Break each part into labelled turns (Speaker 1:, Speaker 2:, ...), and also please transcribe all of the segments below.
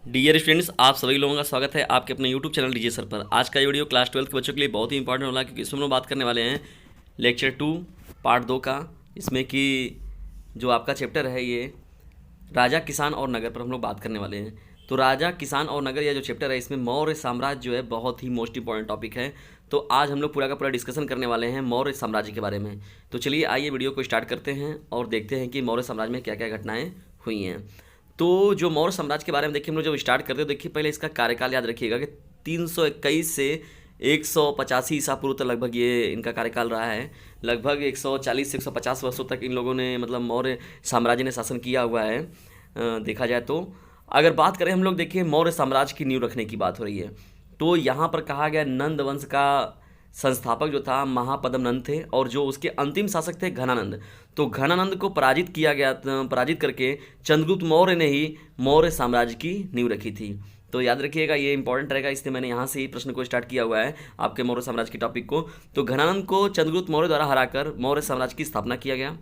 Speaker 1: Dear students, आप सभी लोगों का स्वागत है आपके अपने यूट्यूब चैनल डीजे सर पर। आज का ये वीडियो क्लास 12 के बच्चों के लिए बहुत ही इंपॉर्टेंट होगा, क्योंकि इसमें हम लोग बात करने वाले हैं लेक्चर 2 पार्ट 2 का। इसमें कि जो आपका चैप्टर है ये राजा, किसान और नगर पर हम लोग बात करने वाले हैं। तो राजा, किसान और नगर यह जो चैप्टर है, इसमें मौर्य साम्राज्य जो है बहुत ही मोस्ट इंपॉर्टेंट टॉपिक है। तो आज हम लोग पूरा का पूरा डिस्कशन करने वाले हैं मौर्य साम्राज्य के बारे में। तो चलिए आइए वीडियो को स्टार्ट करते हैं और देखते हैं कि मौर्य साम्राज्य में क्या क्या घटनाएं हुई हैं। तो जो मौर्य साम्राज्य के बारे में देखिए, हम लोग जब स्टार्ट करते हैं, देखिए पहले इसका कार्यकाल याद रखिएगा कि 321 से 185 ईसा पूर्व तक लगभग ये इनका कार्यकाल रहा है। लगभग 140 से 150 वर्षों तक इन लोगों ने मतलब मौर्य साम्राज्य ने शासन किया हुआ है। देखा जाए तो अगर बात करें हम लोग, देखिए मौर्य साम्राज्य की नींव रखने की बात हो रही है। तो यहाँ पर कहा गया नंद वंश का संस्थापक जो था महापद्म नंद थे, और जो उसके अंतिम शासक थे घनानंद। तो घनानंद को पराजित किया गया, पराजित करके चंद्रगुप्त मौर्य ने ही मौर्य साम्राज्य की नींव रखी थी। तो याद रखिएगा, ये इंपॉर्टेंट रहेगा, इसलिए मैंने यहाँ से ही प्रश्न को स्टार्ट किया हुआ है आपके मौर्य साम्राज्य के टॉपिक को। तो घनानंद को चंद्रगुप्त मौर्य द्वारा हराकर मौर्य साम्राज्य की स्थापना किया गया।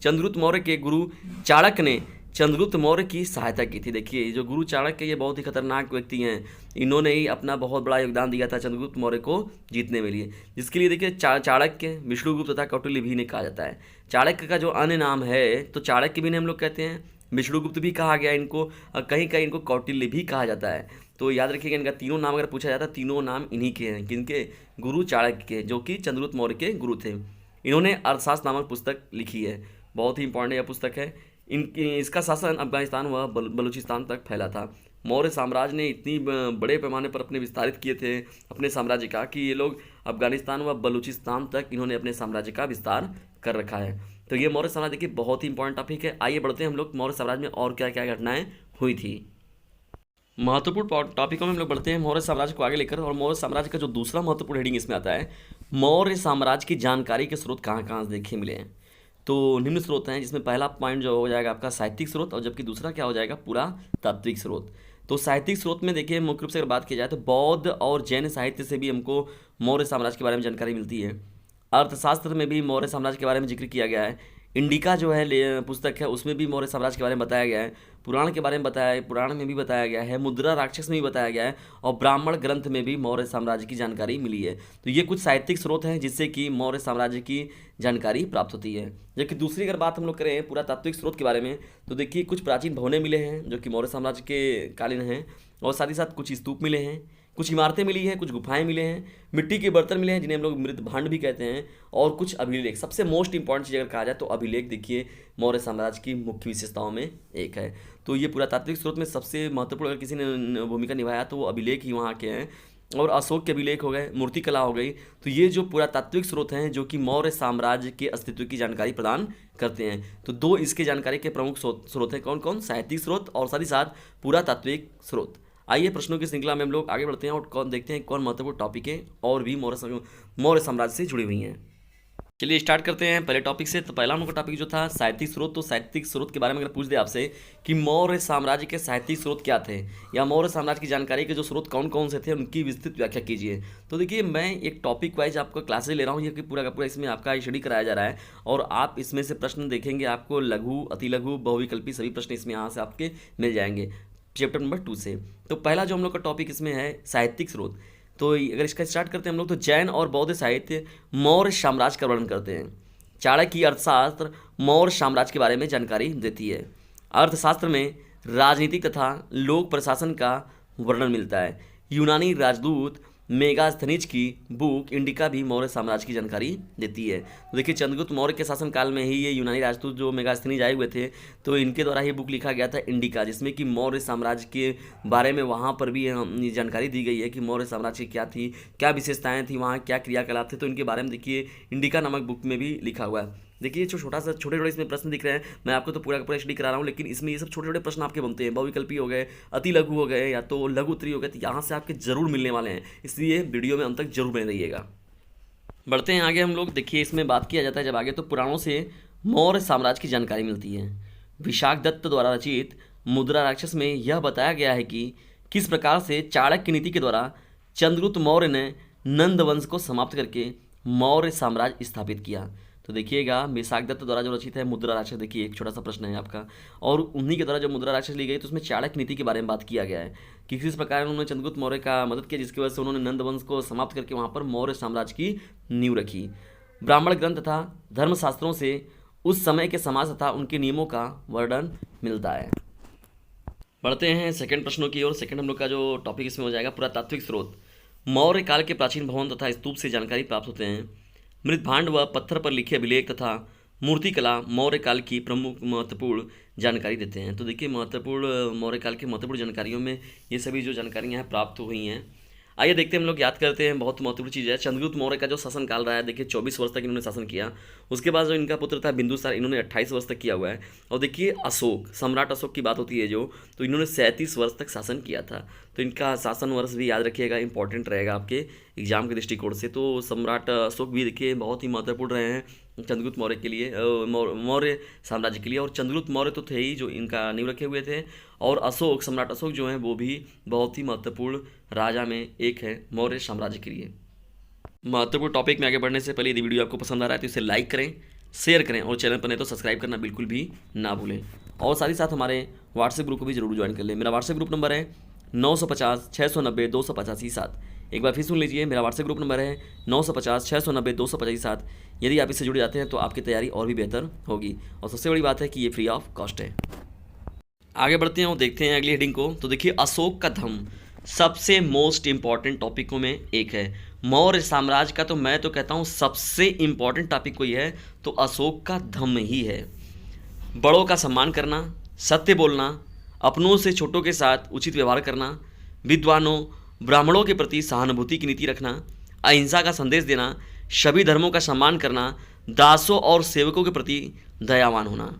Speaker 1: चंद्रगुप्त मौर्य के गुरु चाणक्य ने चंद्रगुप्त मौर्य की सहायता की थी। देखिए जो गुरु चाणक्य, ये बहुत ही खतरनाक व्यक्ति हैं। इन्होंने ही अपना बहुत बड़ा योगदान दिया था चंद्रगुप्त मौर्य को जीतने में लिए, जिसके लिए देखिए चाणक्य, विष्णुगुप्त तथा कौटिल्य भी ने कहा जाता है। चाणक्य का जो अन्य नाम है, तो चाणक्य भी ने हम लोग कहते हैं, विष्णुगुप्त भी कहा गया इनको, कहीं कहीं इनको कौटिल्य भी कहा जाता है। तो याद रखिएगा, इनका तीनों नाम अगर पूछा जाता है, तीनों नाम इन्हीं के हैं। किनके? गुरु चाणक्य के, जो कि चंद्रगुप्त मौर्य के गुरु थे। इन्होंने अर्थशास्त्र नामक पुस्तक लिखी है, बहुत ही इंपॉर्टेंट यह पुस्तक है। इसका शासन अफगानिस्तान व बलूचिस्तान तक फैला था। मौर्य साम्राज्य ने इतनी बड़े पैमाने पर अपने विस्तारित किए थे अपने साम्राज्य का, कि ये लोग अफगानिस्तान व बलूचिस्तान तक इन्होंने अपने साम्राज्य का विस्तार कर रखा है। तो ये मौर्य साम्राज्य की बहुत ही इंपॉर्टेंट टॉपिक है। आइए बढ़ते हैं हम लोग मौर्य साम्राज्य में और क्या क्या घटनाएं हुई थी। महत्वपूर्ण टॉपिकों में हम लोग बढ़ते हैं मौर्य साम्राज्य को आगे लेकर। और मौर्य साम्राज्य का जो दूसरा महत्वपूर्ण हेडिंग इसमें आता है, मौर्य साम्राज्य की जानकारी के स्रोत कहाँ कहाँ से देखे मिले हैं। तो निम्न स्रोत हैं, जिसमें पहला पॉइंट जो हो जाएगा आपका साहित्यिक स्रोत, और जबकि दूसरा क्या हो जाएगा पुरातात्विक स्रोत। तो साहित्यिक स्रोत में देखिए मुख्य रूप से अगर बात की जाए तो बौद्ध और जैन साहित्य से भी हमको मौर्य साम्राज्य के बारे में जानकारी मिलती है। अर्थशास्त्र में भी मौर्य साम्राज्य के बारे में जिक्र किया गया है। इंडिका जो है पुस्तक है, उसमें भी मौर्य साम्राज्य के बारे में बताया गया है। पुराण के बारे में बताया है, पुराण में भी बताया गया है, मुद्रा राक्षस में भी बताया गया है, और ब्राह्मण ग्रंथ में भी मौर्य साम्राज्य की जानकारी मिली है। तो ये कुछ साहित्यिक स्रोत हैं जिससे कि मौर्य साम्राज्य की जानकारी प्राप्त होती है। जबकि दूसरी अगर बात हम लोग करें पुरातात्विक स्रोत के बारे में, तो देखिए कुछ प्राचीन भवनें मिले हैं जो कि मौर्य साम्राज्य के कालीन हैं, और साथ ही साथ कुछ स्तूप मिले हैं, कुछ इमारतें मिली हैं, कुछ गुफाएं मिले हैं, मिट्टी के बर्तन मिले हैं जिन्हें हम लोग मृत भांड भी कहते हैं, और कुछ अभिलेख। सबसे मोस्ट इंपॉर्टेंट चीज़ अगर कहा जाए तो अभिलेख देखिए मौर्य साम्राज्य की मुख्य विशेषताओं में एक है। तो ये पुरातात्विक स्रोत में सबसे महत्वपूर्ण अगर किसी ने भूमिका निभाया तो वो अभिलेख ही वहाँ के हैं। और अशोक के अभिलेख हो गए, मूर्तिकला हो गई। तो ये जो पुरातात्विक स्रोत हैं जो कि मौर्य साम्राज्य के अस्तित्व की जानकारी प्रदान करते हैं। तो दो इसके जानकारी के प्रमुख स्रोत हैं, कौन कौन? साहित्यिक स्रोत और साथ ही साथ पुरातात्विक स्रोत। आइए प्रश्नों की श्रृंखला में हम लोग आगे बढ़ते हैं और कौन देखते हैं कौन महत्वपूर्ण टॉपिक है और भी मौर्य साम्राज्य से जुड़ी हुई हैं। चलिए स्टार्ट करते हैं पहले टॉपिक से। तो पहला नंबर टॉपिक जो था साहित्यिक स्रोत। तो साहित्यिक स्रोत के बारे में अगर पूछ दे आपसे कि मौर्य साम्राज्य के साहित्यिक स्रोत क्या थे, या मौर्य साम्राज्य की जानकारी के जो स्रोत कौन कौन से थे, उनकी विस्तृत व्याख्या कीजिए। तो देखिए मैं एक टॉपिक वाइज आपको क्लासेज ले रहा हूँ, ये कि पूरा का पूरा इसमें आपका स्टडी कराया जा रहा है, और आप इसमें से प्रश्न देखेंगे, आपको लघु, अति लघु, बहुविकल्पी सभी प्रश्न इसमें यहाँ से आपके मिल जाएंगे चैप्टर नंबर 2 से। तो पहला जो हम लोग का टॉपिक इसमें है साहित्यिक स्रोत। तो अगर इसका स्टार्ट करते हैं हम लोग, तो जैन और बौद्ध साहित्य मौर्य साम्राज्य का वर्णन करते हैं। चाणक्य की अर्थशास्त्र मौर्य साम्राज्य के बारे में जानकारी देती है। अर्थशास्त्र में राजनीतिक तथा लोक प्रशासन का वर्णन मिलता है। यूनानी राजदूत मेगास्थनीज की बुक इंडिका भी मौर्य साम्राज्य की जानकारी देती है। तो देखिए चंद्रगुप्त मौर्य के शासनकाल में ही ये यूनानी राजदूत जो मेगास्थनीज आए हुए थे, तो इनके द्वारा ये बुक लिखा गया था इंडिका, जिसमें कि मौर्य साम्राज्य के बारे में वहाँ पर भी जानकारी दी गई है कि मौर्य साम्राज्य की क्या थी, क्या विशेषताएँ थी, वहाँ क्या क्रियाकलाप थे। तो इनके बारे में देखिए इंडिका नामक बुक में भी लिखा हुआ है। देखिए जो छोटे छोटे इसमें प्रश्न दिख रहे हैं, मैं आपको तो पूरा का पूरा स्टडी करा रहा हूँ, लेकिन इसमें ये सब छोटे छोटे प्रश्न आपके बनते हैं। बहुविकल्पी हो गए, अति लघु हो गए, या तो लघु उत्तरी हो गए, तो यहाँ से आपके जरूर मिलने वाले हैं, इसलिए वीडियो में अंत तक जरूर बने रहिएगा। बढ़ते हैं आगे हम लोग। देखिए इसमें बात किया जाता है जब आगे, तो पुराणों से मौर्य साम्राज्य की जानकारी मिलती है। विशाख दत्त द्वारा रचित मुद्रा राक्षस में यह बताया गया है कि किस प्रकार से चाणक्य की नीति के द्वारा चंद्रगुप्त मौर्य ने नंद वंश को समाप्त करके मौर्य साम्राज्य स्थापित किया। तो तो देखिएगा मेसाकदत्त द्वारा जो रचित है मुद्रा राक्षस, देखिए एक छोटा सा प्रश्न है आपका, और उन्हीं के द्वारा जो मुद्रा राक्षस ली गई तो उसमें चाणक्य नीति के बारे में बात किया गया है कि किस प्रकार उन्होंने चंद्रगुप्त मौर्य का मदद किया, जिसकी वजह से उन्होंने नंद वंश को समाप्त करके वहाँ पर मौर्य साम्राज्य की नींव रखी। ब्राह्मण ग्रंथ तथा धर्मशास्त्रों से उस समय के समाज तथा उनके नियमों का वर्णन मिलता है। बढ़ते हैं सेकंड प्रश्नों की ओर। सेकंड हम लोग का जो टॉपिक इसमें हो जाएगा पुरातात्विक स्रोत। मौर्य काल के प्राचीन भवन तथा स्तूप से जानकारी प्राप्त होते हैं। मृतभांड व पत्थर पर लिखे अभिलेख तथा मूर्तिकला मौर्य काल की प्रमुख महत्वपूर्ण जानकारी देते हैं। तो देखिए महत्वपूर्ण मौर्य काल की महत्वपूर्ण जानकारियों में ये सभी जो जानकारियाँ हैं प्राप्त हुई हैं। आइए देखते हैं, हम लोग याद करते हैं, बहुत महत्वपूर्ण चीज़ है। चंद्रगुप्त मौर्य का जो शासन काल रहा है, देखिए 24 वर्ष तक इन्होंने शासन किया। उसके बाद जो इनका पुत्र था बिंदुसार, इन्होंने 28 वर्ष तक किया हुआ है। और देखिए अशोक, सम्राट अशोक की बात होती है जो, तो इन्होंने 37 वर्ष तक शासन किया था। तो इनका शासन वर्ष भी याद रखिएगा, इंपॉर्टेंट रहेगा आपके एग्जाम के दृष्टिकोण से। तो सम्राट अशोक भी देखिए बहुत ही महत्वपूर्ण रहे हैं चंद्रगुप्त मौर्य के लिए, मौर्य साम्राज्य के लिए। और चंद्रगुप्त मौर्य तो थे ही जो इनका नींव रखे हुए थे, और अशोक, सम्राट अशोक जो हैं वो भी बहुत ही महत्वपूर्ण राजा में एक है मौर्य साम्राज्य के लिए। महत्वपूर्ण टॉपिक में आगे बढ़ने से पहले यदि वीडियो आपको पसंद आ रहा है तो इसे लाइक करें, शेयर करें, और चैनल पर नहीं तो सब्सक्राइब करना बिल्कुल भी ना भूलें। और साथ ही साथ हमारे व्हाट्सएप ग्रुप को भी जरूर ज्वाइन कर लें। मेरा व्हाट्सएप ग्रुप नंबर है 950 690 285 7। एक बार फिर सुन लीजिए, मेरा व्हाट्सएप ग्रुप नंबर है 950 690 285 7। यदि आप इससे जुड़ जाते हैं तो आपकी तैयारी और भी बेहतर होगी, और सबसे बड़ी बात है कि ये फ्री ऑफ कॉस्ट है। आगे बढ़ते हैं और देखते हैं अगली हेडिंग को। तो देखिए अशोक का धम्म सबसे मोस्ट इंपॉर्टेंट टॉपिकों में एक है। मौर्य साम्राज्य का तो मैं तो कहता हूँ सबसे इंपॉर्टेंट टॉपिक कोई है तो अशोक का धम्म ही है। बड़ों का सम्मान करना, सत्य बोलना, अपनों से छोटों के साथ उचित व्यवहार करना, विद्वानों ब्राह्मणों के प्रति सहानुभूति की नीति रखना, अहिंसा का संदेश देना, सभी धर्मों का सम्मान करना, दासों और सेवकों के प्रति दयावान होना।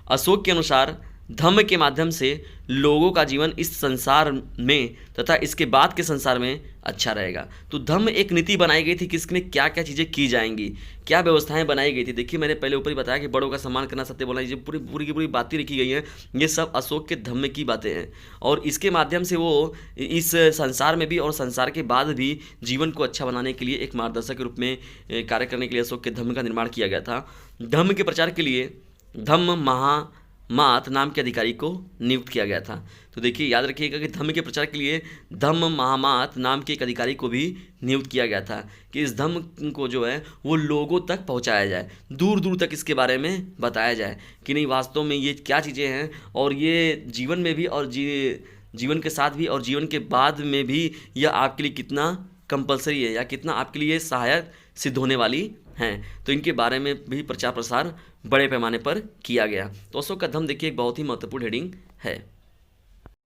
Speaker 1: अशोक के अनुसार धम्म के माध्यम से लोगों का जीवन इस संसार में तथा इसके बाद के संसार में अच्छा रहेगा। तो धम्म एक नीति बनाई गई थी कि इसमें क्या क्या चीज़ें की जाएंगी, क्या व्यवस्थाएं बनाई गई थी। देखिए मैंने पहले ऊपर ही बताया कि बड़ों का सम्मान करना, सत्य बोलना, ये पूरी पूरी की पूरी बातें लिखी गई हैं। ये सब अशोक के धम्म की बातें हैं, और इसके माध्यम से वो इस संसार में भी और संसार के बाद भी जीवन को अच्छा बनाने के लिए एक मार्गदर्शक के रूप में कार्य करने के लिए अशोक के धम्म का निर्माण किया गया था। धम्म के प्रचार के लिए धम्म महामात नाम के अधिकारी को नियुक्त किया गया था। तो देखिए याद रखिएगा कि धम्म के प्रचार के लिए धम्म महामात नाम के एक अधिकारी को भी नियुक्त किया गया था कि इस धम्म को जो है वो लोगों तक पहुंचाया जाए, दूर दूर तक इसके बारे में बताया जाए कि नहीं वास्तव में ये क्या चीज़ें हैं, और ये जीवन में भी और जीवन के साथ भी और जीवन के बाद में भी यह आपके लिए कितना कंपलसरी है या कितना आपके लिए सहायक सिद्ध होने वाली हैं। तो इनके बारे में भी प्रचार प्रसार बड़े पैमाने पर किया गया। तो अशोक का धम्म देखिए एक बहुत ही महत्वपूर्ण हेडिंग है।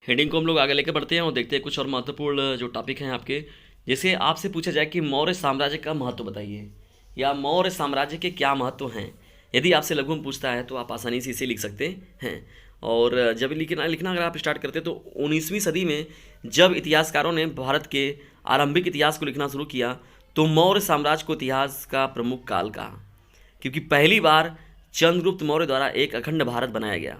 Speaker 1: हेडिंग को हम लोग आगे लेकर बढ़ते हैं और देखते हैं कुछ और महत्वपूर्ण जो टॉपिक हैं आपके। जैसे आपसे पूछा जाए कि मौर्य साम्राज्य का महत्व बताइए, या मौर्य साम्राज्य के क्या महत्व हैं। यदि आपसे लघु में पूछता है तो आप आसानी से इसे लिख सकते हैं। और जब लिखना अगर आप स्टार्ट करते तो 19वीं सदी में जब इतिहासकारों ने भारत के आरंभिक इतिहास को लिखना शुरू किया तो मौर्य साम्राज्य को इतिहास का प्रमुख काल कहा, क्योंकि पहली बार चंद्रगुप्त मौर्य द्वारा एक अखंड भारत बनाया गया।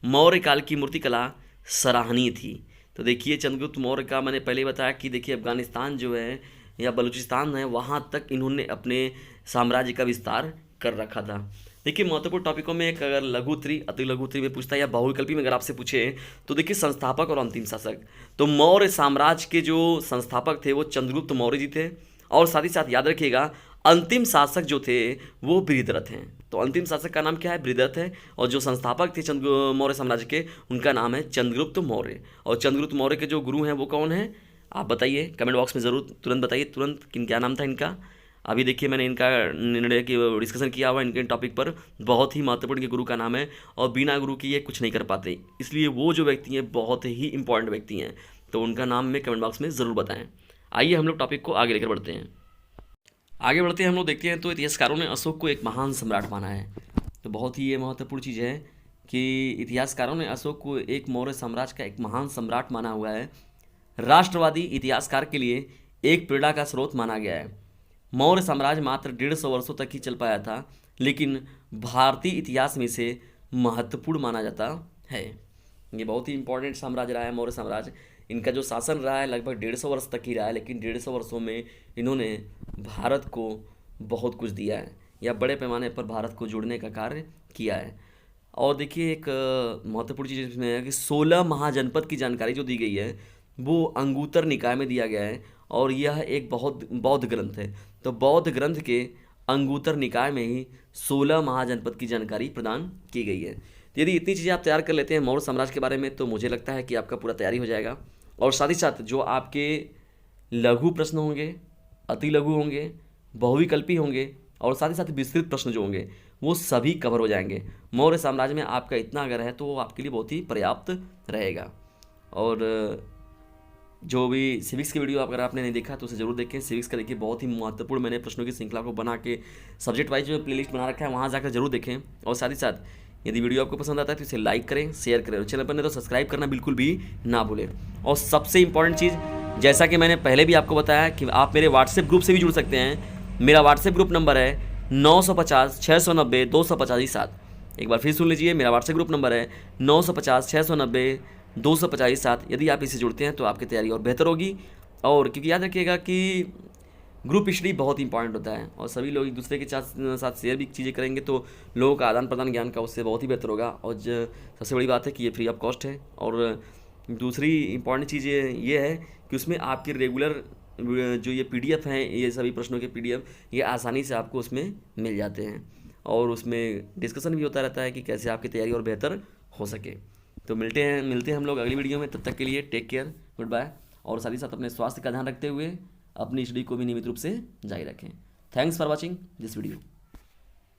Speaker 1: मौर्य काल की मूर्तिकला सराहनीय थी। तो देखिए चंद्रगुप्त मौर्य का मैंने पहले बताया कि देखिए अफगानिस्तान जो है या बलूचिस्तान है वहाँ तक इन्होंने अपने साम्राज्य का विस्तार कर रखा था। देखिए महत्वपूर्ण टॉपिकों में एक अगर लघु उत्तरी, अति लघु उत्तरी में पूछता है या बहुविकल्पी में अगर आपसे पूछे तो देखिए संस्थापक और अंतिम शासक। तो मौर्य साम्राज्य के जो संस्थापक थे वो चंद्रगुप्त मौर्य जी थे, और साथ ही साथ याद रखिएगा अंतिम शासक जो थे वो बृहद्रथ हैं। तो अंतिम शासक का नाम क्या है? बृहद्रथ है, और जो संस्थापक थे मौर्य साम्राज्य के उनका नाम है चंद्रगुप्त मौर्य। और चंद्रगुप्त मौर्य के जो गुरु हैं वो कौन है आप बताइए, कमेंट बॉक्स में ज़रूर तुरंत बताइए तुरंत क्या नाम था इनका। अभी देखिए मैंने इनका निर्णय की डिस्कशन किया हुआ इनके टॉपिक पर, बहुत ही महत्वपूर्ण के गुरु का नाम है, और बिना गुरु के ये कुछ नहीं कर पाते, इसलिए वो जो व्यक्ति हैं बहुत ही इंपॉर्टेंट व्यक्ति हैं, तो उनका नाम में कमेंट बॉक्स में ज़रूर बताएं। आइए हम लोग टॉपिक को आगे लेकर बढ़ते हैं। आगे बढ़ते हैं हम लोग देखते हैं तो इतिहासकारों ने अशोक को एक महान सम्राट माना है। तो बहुत ही ये महत्वपूर्ण चीज़ है कि इतिहासकारों ने अशोक को एक मौर्य साम्राज्य का एक महान सम्राट माना हुआ है। राष्ट्रवादी इतिहासकार के लिए एक प्रेरणा का स्रोत माना गया है। मौर्य साम्राज्य मात्र 150 वर्षों तक ही चल पाया था, लेकिन भारतीय इतिहास में इसे महत्वपूर्ण माना जाता है। ये बहुत ही इंपॉर्टेंट साम्राज्य रहा है मौर्य साम्राज्य। इनका जो शासन रहा है लगभग 150 वर्ष तक ही रहा है, लेकिन 150 वर्षों में इन्होंने भारत को बहुत कुछ दिया है। या बड़े पैमाने पर भारत को जोड़ने का कार्य किया है। और देखिए एक महत्वपूर्ण चीज़ इसमें है कि 16 महाजनपद की जानकारी जो दी गई है वो अंगुत्तर निकाय में दिया गया है, और यह एक बहुत बौद्ध ग्रंथ है। तो बौद्ध ग्रंथ के अंगुत्तर निकाय में ही 16 महाजनपद की जानकारी प्रदान की गई है। तो यदि इतनी चीज़ें आप तैयार कर लेते हैं मौर्य साम्राज्य के बारे में, तो मुझे लगता है कि आपका पूरा तैयारी हो जाएगा। और साथ ही साथ जो आपके लघु प्रश्न होंगे, अति लघु होंगे, बहुविकल्पी होंगे, और साथ ही साथ विस्तृत प्रश्न जो होंगे वो सभी कवर हो जाएंगे। मौर्य साम्राज्य में आपका इतना अगर है तो वो आपके लिए बहुत ही पर्याप्त रहेगा। और जो भी सिविक्स की वीडियो अगर आपने नहीं देखा तो उसे जरूर देखें। सिविक्स का देखिए बहुत ही महत्वपूर्ण मैंने प्रश्नों की श्रृंखला को बना के सब्जेक्ट वाइज जो प्लेलिस्ट बना रखा है वहाँ जाकर जरूर देखें। और साथ ही साथ यदि वीडियो आपको पसंद आता है तो इसे लाइक करें, शेयर करें, और चैनल पर नहीं तो सब्सक्राइब करना बिल्कुल भी ना भूलें। और सबसे इंपॉर्टेंट चीज़, जैसा कि मैंने पहले भी आपको बताया कि आप मेरे व्हाट्सएप ग्रुप से भी जुड़ सकते हैं। मेरा व्हाट्सएप ग्रुप नंबर है 950 690 285। एक बार फिर सुन लीजिए, मेरा व्हाट्सएप ग्रुप नंबर है 950 690 285। यदि आप इसे जुड़ते हैं तो आपकी तैयारी और बेहतर होगी। और क्योंकि याद रखिएगा कि ग्रुप स्टडी बहुत इंपॉर्टेंट होता है, और सभी लोग एक दूसरे के साथ शेयर भी चीज़ें करेंगे तो लोगों का आदान प्रदान ज्ञान का उससे बहुत ही बेहतर होगा। और सबसे बड़ी बात है कि ये फ्री ऑफ कॉस्ट है। और दूसरी इंपॉर्टेंट चीज़ ये है कि उसमें आपके रेगुलर जो ये PDF हैं, ये सभी प्रश्नों के PDF ये आसानी से आपको उसमें मिल जाते हैं, और उसमें डिस्कशन भी होता रहता है कि कैसे आपकी तैयारी और बेहतर हो सके। तो मिलते हैं हम लोग अगली वीडियो में। तब तक के लिए टेक केयर, गुड बाय। और साथ ही साथ अपने स्वास्थ्य का ध्यान रखते हुए अपनी स्टडी को भी नियमित रूप से जारी रखें। Thanks for watching this video.